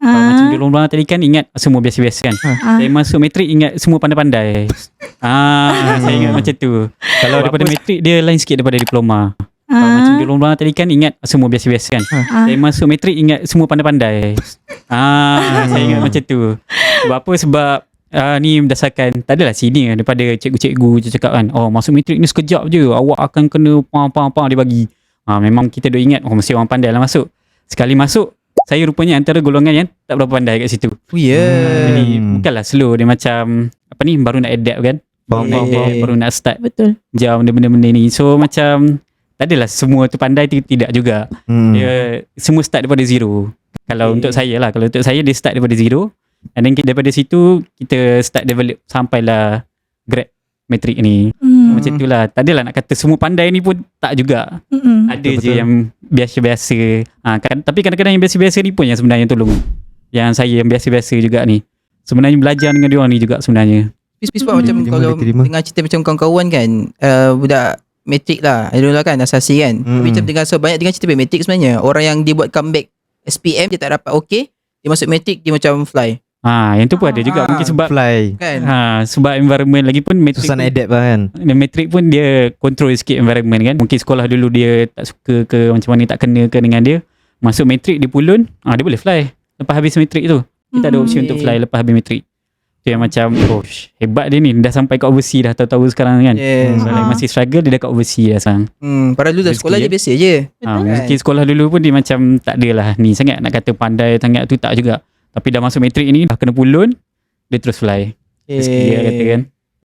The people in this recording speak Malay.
Kalau macam di lomba tadi kan ingat semua biasa-biasa kan. Saya masuk matrik ingat semua pandai-pandai. Saya ingat macam tu. Kalau daripada matrik dia lain sikit daripada diploma. Kalau macam di lomba tadi kan ingat semua biasa-biasa kan. Saya masuk matrik ingat semua pandai-pandai. Saya ingat macam tu. Sebab apa? Sebab ni berdasarkan tak adalah sini daripada cikgu-cikgu cakap kan, masuk matrik ni sekejap je, awak akan kena pang dia bagi. Memang kita dah ingat mesti orang pandai lah masuk. Sekali masuk, saya rupanya antara golongan yang tak berapa pandai kat situ. Jadi bukanlah slow, dia macam baru nak adapt kan. Baru nak start. Betul. Jam benda-benda ni. So macam tak adalah semua tu pandai, tidak juga. Dia semua start daripada zero. Kalau untuk saya lah, kalau untuk saya dia start daripada zero. And then daripada situ kita start develop sampailah grade matrik ni. Macam tu lah. Tak adalah nak kata semua pandai ni pun tak juga. Ada je yang biasa-biasa. Tapi kadang-kadang yang biasa-biasa ni pun yang sebenarnya tolong. Yang saya yang biasa-biasa juga ni, sebenarnya belajar dengan diorang ni juga sebenarnya. Sebab macam kalau dengar cerita macam kawan-kawan kan, budak matrik lah, adalah kan asasi kan. Tapi macam dengar banyak dengar cerita matrik sebenarnya. Orang yang dia buat comeback SPM dia tak dapat okey, dia masuk matrik dia macam fly. Yang tu pun ada juga mungkin sebab fly kan. Sebab environment lagi pun matrik susah nak adapt lah kan. Matrik pun dia control sikit environment kan. Mungkin sekolah dulu dia tak suka ke macam mana, tak kena ke dengan dia. Masuk matrik dia pulun, dia boleh fly. Lepas habis matrik tu kita ada opsi untuk fly lepas habis matrik. Tu yang macam hebat dia ni, dah sampai kat overseas dah tahu-tahu sekarang kan. So masih struggle, dia dah kat overseas dah sekarang. Padahal dulu dah sekolah je biasa je. Mungkin sekolah dulu pun dia macam tak adalah ni sangat nak kata pandai sangat tu, tak juga. Tapi dah masuk matrik ni, dah kena pulun, dia terus fly. Dia kata kan.